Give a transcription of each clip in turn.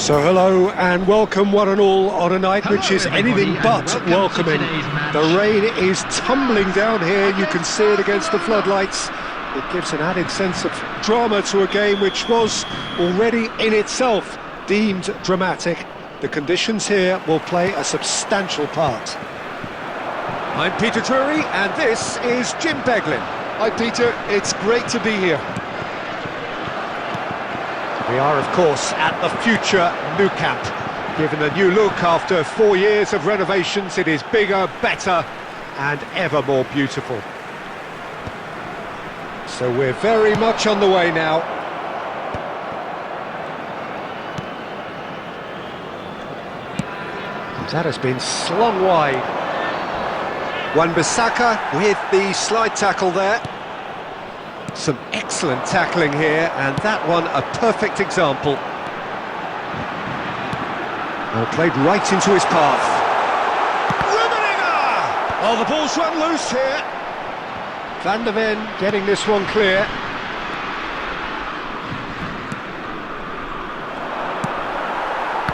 So hello and welcome one and all on a night which is anything but welcoming. The rain is tumbling down here, you can see it against the floodlights. It gives an added sense of drama to a game which was already in itself deemed dramatic. The conditions here will play a substantial part. I'm Peter Drury and this is Jim Beglin. Hi Peter, it's great to be here. We are, of course, at the future Nou Camp. Given a new look after 4 years of renovations, it is bigger, better and ever more beautiful. So we're very much on the way now. That has been slung wide. Wan-Bissaka with the slide tackle there. Some excellent tackling here, and that one a perfect example. Well, played right into his path. Rummenigge! Oh, the ball's run loose here. Van der Ven getting this one clear.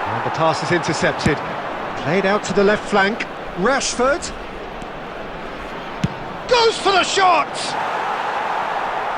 And the pass is intercepted. Played out to the left flank. Rashford goes for the shot!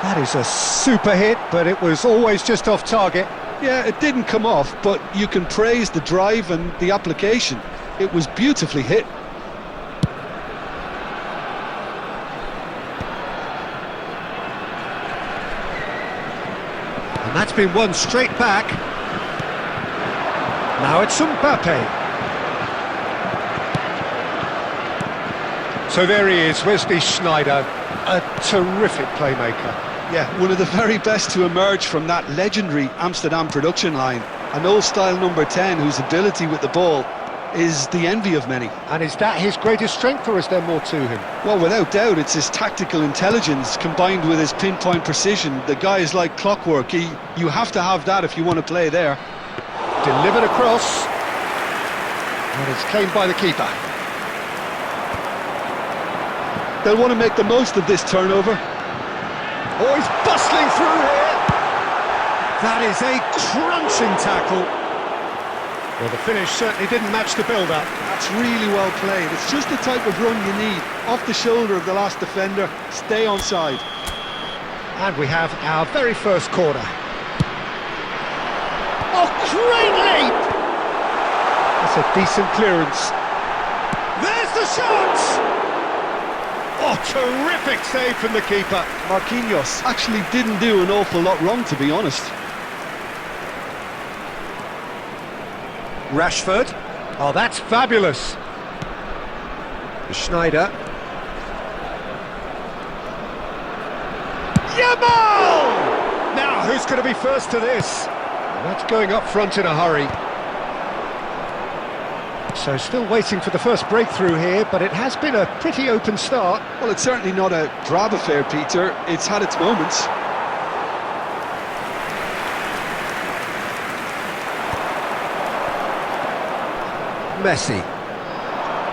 That is a super hit, but it was always just off target. Yeah, it didn't come off, but you can praise the drive and the application. It was beautifully hit. And that's been won straight back. Now it's Mbappe. So there he is, Wesley Sneijder, a terrific playmaker. Yeah, one of the very best to emerge from that legendary Amsterdam production line. An old-style number 10 whose ability with the ball is the envy of many. And is that his greatest strength, or is there more to him? Well, without doubt, it's his tactical intelligence combined with his pinpoint precision. The guy is like clockwork. You have to have that if you want to play there. Delivered across. And it's claimed by the keeper. They'll want to make the most of this turnover. Oh, he's bustling through here. That is a crunching tackle. Well, the finish certainly didn't match the build-up. That's really well played. It's just the type of run you need. Off the shoulder of the last defender, stay onside. And we have our very first corner. Oh, great leap! That's a decent clearance. There's the shot! Oh, terrific save from the keeper. Marquinhos actually didn't do an awful lot wrong, to be honest. Rashford. Oh, that's fabulous. Sneijder. Yamal! Now, who's going to be first to this? And that's going up front in a hurry. So still waiting for the first breakthrough here, but it has been a pretty open start. Well, it's certainly not a drab affair, Peter. It's had its moments. Messi.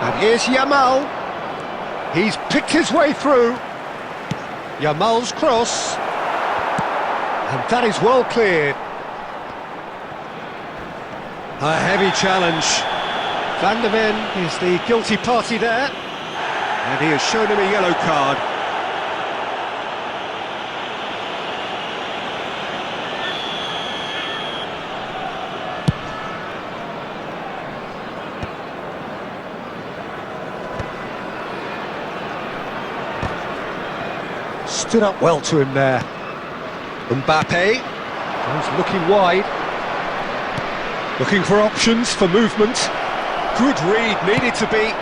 And here's Yamal. He's picked his way through. Yamal's cross. And that is well cleared. A heavy challenge. Van der Ven is the guilty party there, and he has shown him a yellow card. Stood up well to him there. Mbappe is looking wide, looking for options for movement. Good read, needed to be.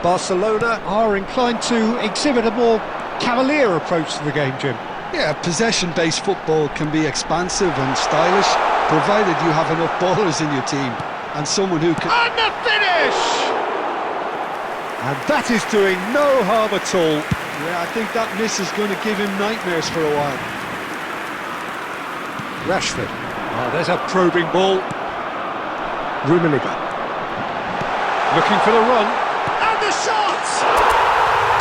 Barcelona are inclined to exhibit a more cavalier approach to the game, Jim. Yeah, possession-based football can be expansive and stylish, provided you have enough ballers in your team, and someone who can... And the finish! And that is doing no harm at all. Yeah, I think that miss is going to give him nightmares for a while. Rashford. Oh, there's a probing ball. Rummenigge. Looking for the run, and the shot!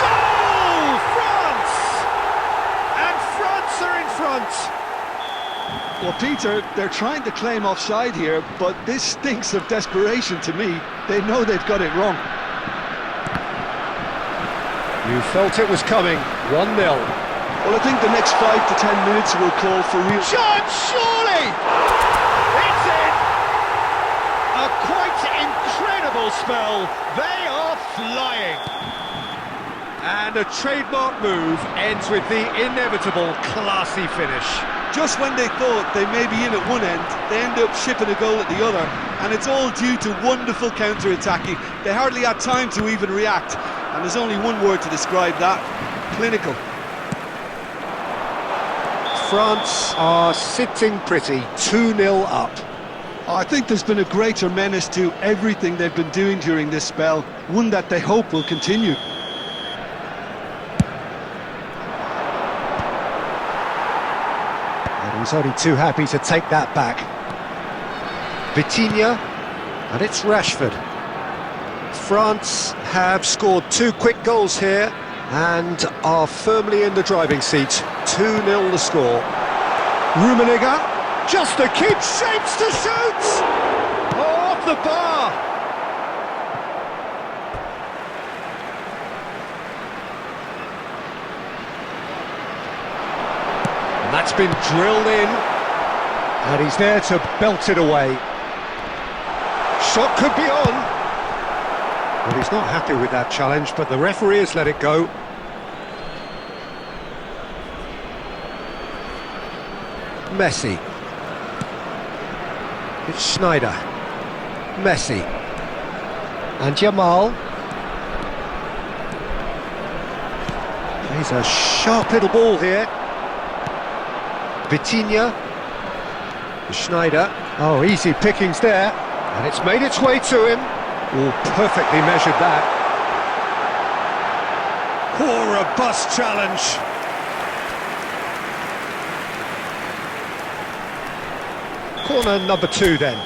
Goal! France! And France are in front. Well, Peter, they're trying to claim offside here, but this stinks of desperation to me. They know they've got it wrong. You felt it was coming. 1-0. Well, I think the next 5 to 10 minutes will call for real... Shot, surely! It's in! A quite incredible spell. They are flying. And a trademark move ends with the inevitable classy finish. Just when they thought they may be in at one end, they end up shipping a goal at the other, and it's all due to wonderful counter-attacking. They hardly had time to even react, and there's only one word to describe that: clinical. France are sitting pretty, 2-0 up. I think there's been a greater menace to everything they've been doing during this spell, one that they hope will continue. And he's only too happy to take that back. Vitinha, and it's Rashford. France have scored 2 quick goals here and are firmly in the driving seat. 2-0 the score. Rummenigge, just to keep shapes to shoot! Oh, off the bar! And that's been drilled in, and he's there to belt it away. Shot could be on. Well, he's not happy with that challenge, but the referee has let it go. Messi. It's Schneider. Messi. And Jamal. He's a sharp little ball here. Vitinha. Schneider. Oh, easy pickings there. And it's made its way to him. Oh, perfectly measured that. Oh, robust challenge. Corner number 2 then.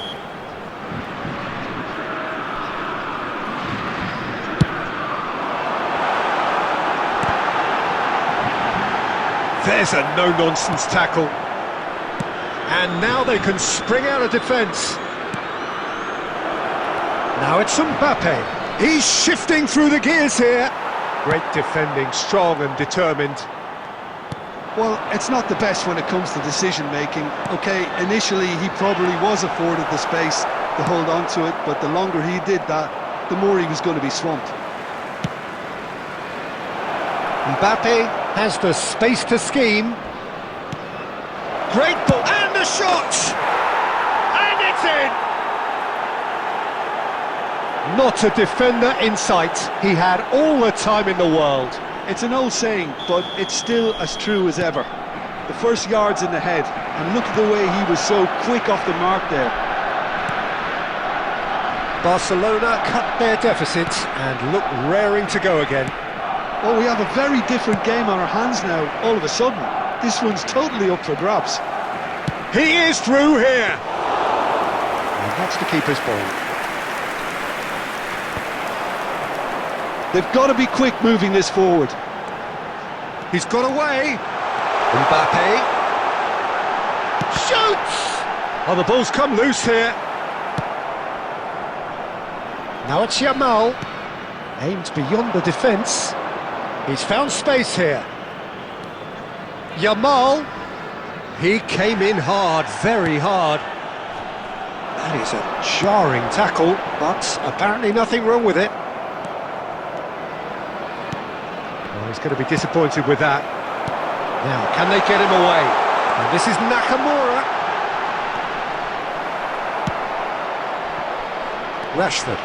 There's a no-nonsense tackle. And now they can spring out of defence. Now it's Mbappe. He's shifting through the gears here. Great defending, strong and determined. Well, it's not the best when it comes to decision-making. OK, initially he probably was afforded the space to hold on to it, but the longer he did that, the more he was going to be swamped. Mbappe has the space to scheme. Great ball, and the shot! And it's in! Not a defender in sight. He had all the time in the world. It's an old saying, but it's still as true as ever. The first yard's in the head, and look at the way he was so quick off the mark there. Barcelona cut their deficit and look raring to go again. Well, we have a very different game on our hands now, all of a sudden. This one's totally up for grabs. He is through here! And that's the keeper's ball. They've got to be quick moving this forward. He's got away. Mbappe. Shoots! Oh, the ball's come loose here. Now it's Jamal. Aimed beyond the defence. He's found space here. Jamal. He came in hard, very hard. That is a jarring tackle, but apparently nothing wrong with it. Well, he's going to be disappointed with that. Now, can they get him away? And this is Nakamura. Rashford.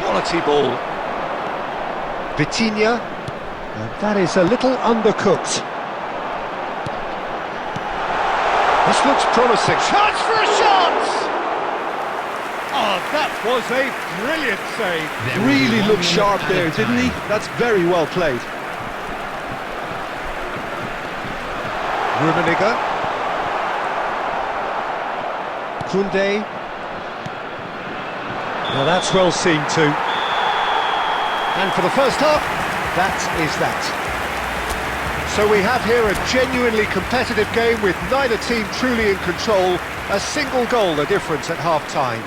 Quality ball. Vitinha. And that is a little undercooked. This looks promising. Chance for a shot! Oh, that was a brilliant save. Really looked sharp there, didn't he? That's very well played. Rummenigge. Koundé. Now that's well seen too. And for the first half, that is that. So we have here a genuinely competitive game with neither team truly in control. A single goal the difference at half-time.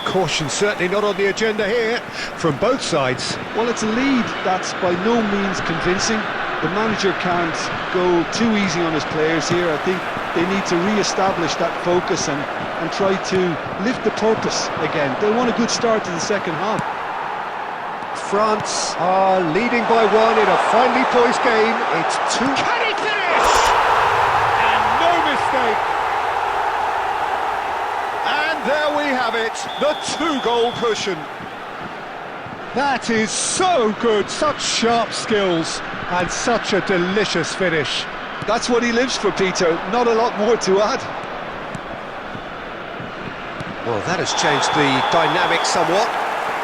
Caution certainly not on the agenda here from both sides. Well, it's a lead that's by no means convincing. The manager can't go too easy on his players here. I think they need to re-establish that focus and try to lift the purpose again. They want a good start to the second half. France are leading by one in a finely poised game. It's 2. Can he finish? And no mistake. And there we have it, the 2-goal cushion. That is so good, such sharp skills and such a delicious finish. That's what he lives for, Peter. Not a lot more to add. Well, that has changed the dynamic somewhat.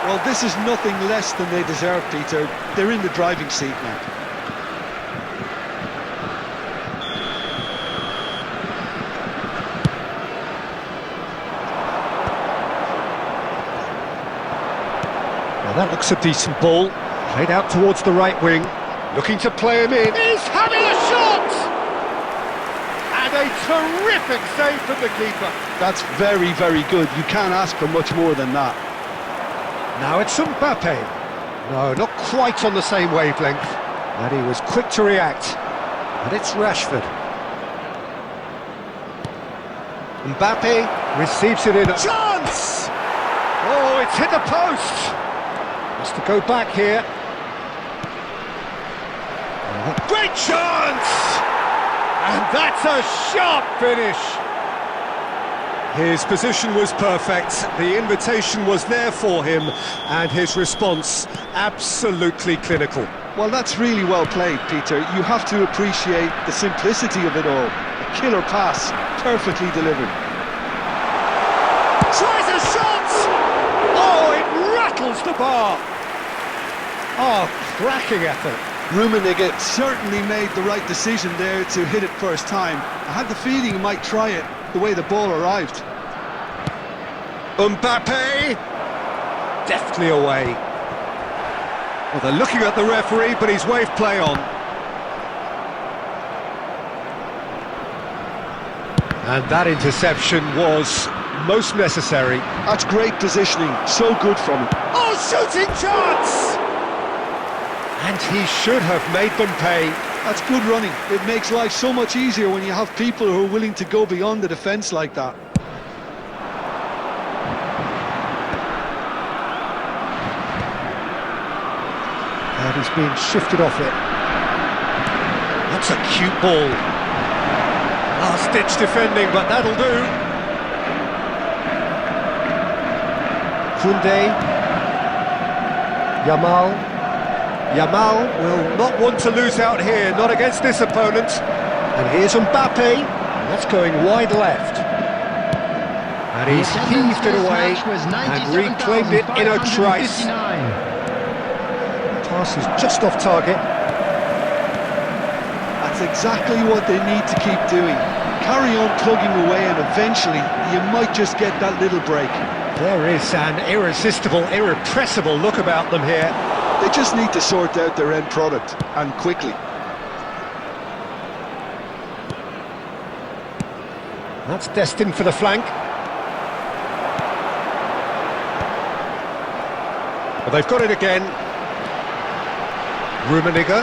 Well, this is nothing less than they deserve, Peter. They're in the driving seat now. Well, that looks a decent ball. Played out towards the right wing. Looking to play him in. He's having a shot! And a terrific save from the keeper. That's very, very good. You can't ask for much more than that. Now it's Mbappe. No, not quite on the same wavelength. And he was quick to react. And it's Rashford. Mbappe receives it in. Chance! Oh, it's hit the post. Has to go back here. Great chance! And that's a sharp finish. His position was perfect, the invitation was there for him, and his response absolutely clinical. Well, that's really well played, Peter. You have to appreciate the simplicity of it all. A killer pass, perfectly delivered. Tries a shot! Oh, it rattles the bar! Oh, cracking effort. Rummenigge certainly made the right decision there to hit it first time. I had the feeling he might try it the way the ball arrived. Mbappe! Deftly away. Well, they're looking at the referee, but he's waved play on. And that interception was most necessary. That's great positioning, so good from him. Oh, shooting chance! And he should have made them pay. That's good running. It makes life so much easier when you have people who are willing to go beyond the defence like that. And he's being shifted off it. That's a cute ball. Last-ditch defending, but that'll do. Koundé. Yamal will not want to lose out here, not against this opponent. And here's Mbappe, that's going wide left. And he's heaved it away and reclaimed it in a trice. Pass is just off target. That's exactly what they need to keep doing. Carry on plugging away and eventually you might just get that little break. There is an irresistible, irrepressible look about them here. They just need to sort out their end product, and quickly. That's destined for the flank. Well, they've got it again. Rummenigge.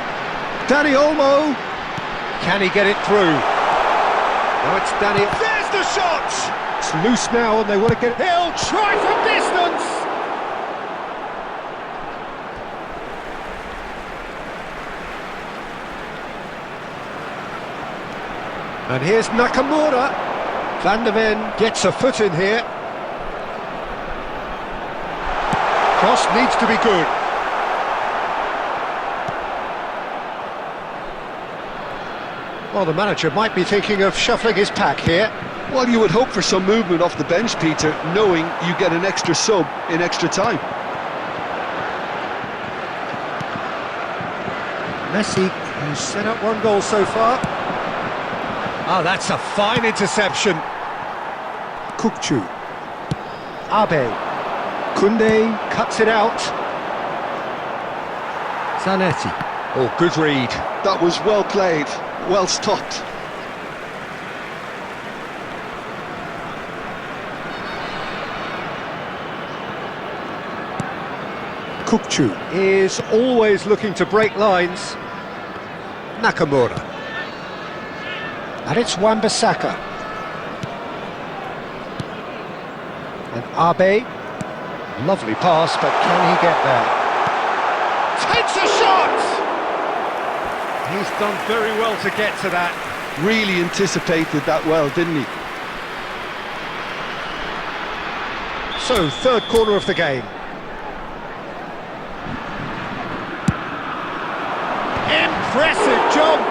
Dani Olmo. Can he get it through? Now it's Dani. There's the shot! It's loose now and they want to get it. He'll try from distance! And here's Nakamura. Van der Ven gets a foot in here. Cross needs to be good. Well, the manager might be thinking of shuffling his pack here. Well, you would hope for some movement off the bench, Peter, knowing you get an extra sub in extra time. Messi, who's set up one goal so far. Ah, that's a fine interception. Kukçu. Abe. Koundé cuts it out. Zanetti. Oh, good read. That was well played, well stopped. Kukçu is always looking to break lines. Nakamura. And it's Wan-Bissaka. And Abe. Lovely pass, but can he get there? Takes a shot! He's done very well to get to that. Really anticipated that well, didn't he? So, third corner of the game. Impressive jump!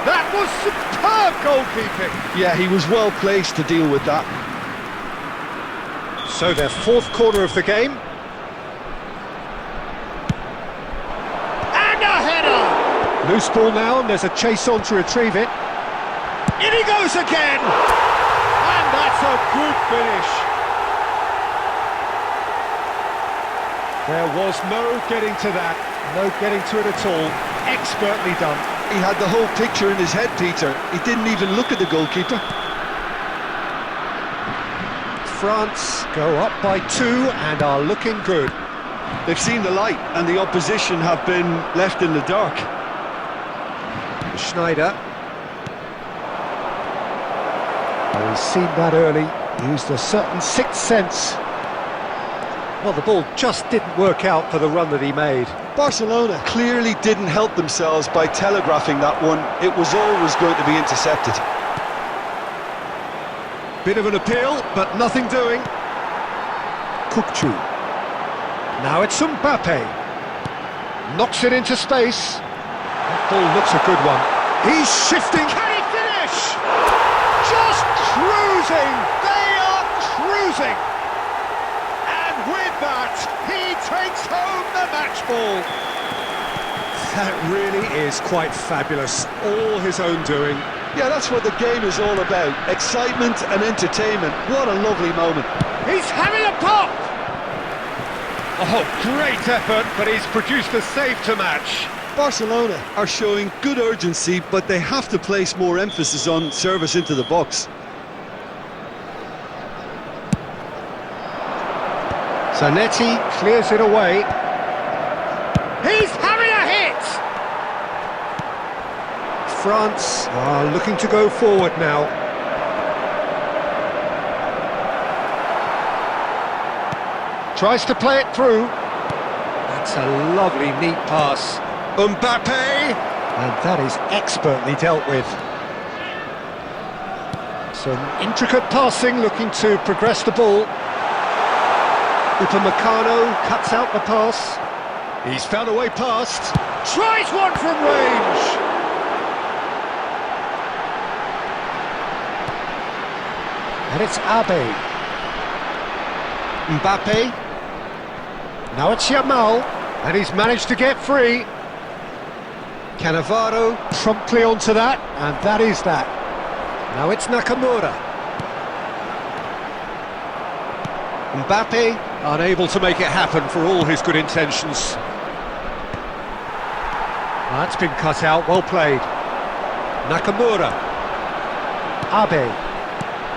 That was superb goalkeeping! Yeah, he was well placed to deal with that. So their fourth corner of the game. And a header! Loose ball now, and there's a chase on to retrieve it. In he goes again! And that's a good finish. There was no getting to that. No getting to it at all. Expertly done. He had the whole picture in his head, Peter. He didn't even look at the goalkeeper. France go up by 2 and are looking good. They've seen the light and the opposition have been left in the dark. Schneider. Oh, he's seen that early. Used a certain sixth sense. Well, the ball just didn't work out for the run that he made. Barcelona clearly didn't help themselves by telegraphing that one. It was always going to be intercepted. Bit of an appeal, but nothing doing. Kukçu. Now it's Mbappe. Knocks it into space. That ball looks a good one. He's shifting. Can he finish? Just cruising. They are cruising. And with that, he takes home the match ball. That really is quite fabulous. All his own doing. Yeah, that's what the game is all about. Excitement and entertainment. What a lovely moment. He's having a pop! Oh, great effort, but he's produced a save to match. Barcelona are showing good urgency, but they have to place more emphasis on service into the box. Zanetti clears it away. He's having a hit! France are looking to go forward now. Tries to play it through. That's a lovely, neat pass. Mbappe! And that is expertly dealt with. Some intricate passing, looking to progress the ball. Upamecano cuts out the pass. He's found a way past. Tries one from range! And it's Abe. Mbappe. Now it's Yamal, and he's managed to get free. Cannavaro promptly onto that, and that is that. Now it's Nakamura. Mbappe unable to make it happen for all his good intentions. That's been cut out, well played. Nakamura. Abe.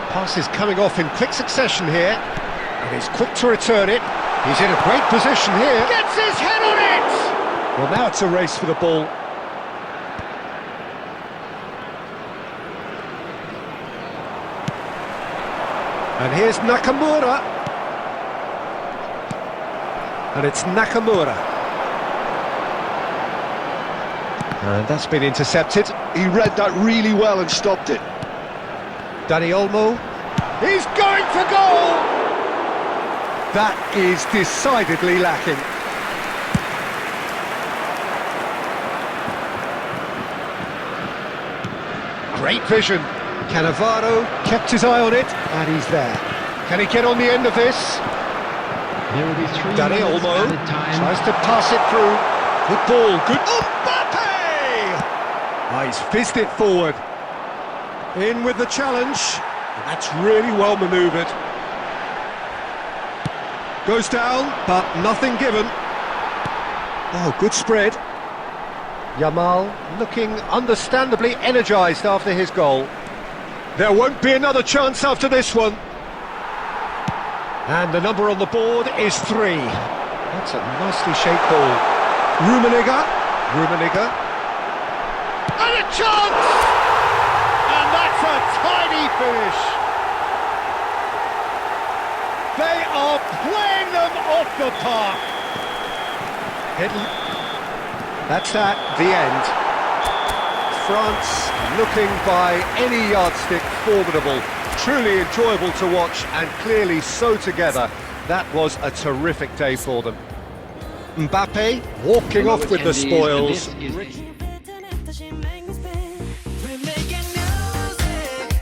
Pass is coming off in quick succession here, and he's quick to return it. He's in a great position here. Gets his head on it! Well, now it's a race for the ball. And here's Nakamura. And it's Nakamura. And that's been intercepted. He read that really well and stopped it. Dani Olmo. He's going for goal! That is decidedly lacking. Great vision. Cannavaro kept his eye on it, and he's there. Can he get on the end of this? There will be 3 Dani minutes Olmo added time. tries to pass it through. Good ball, good... Mbappe! Oh, he's fizzed it forward. In with the challenge. And that's really well manoeuvred. Goes down, but nothing given. Oh, good spread. Yamal looking understandably energised after his goal. There won't be another chance after this one. And the number on the board is 3. That's a nicely shaped ball. Rummenigge. And a chance! And that's a tiny finish. They are playing them off the park. That's at the end. France looking by any yardstick formidable. Truly enjoyable to watch and clearly so together. That was a terrific day for them. Mbappe walking off with the spoils.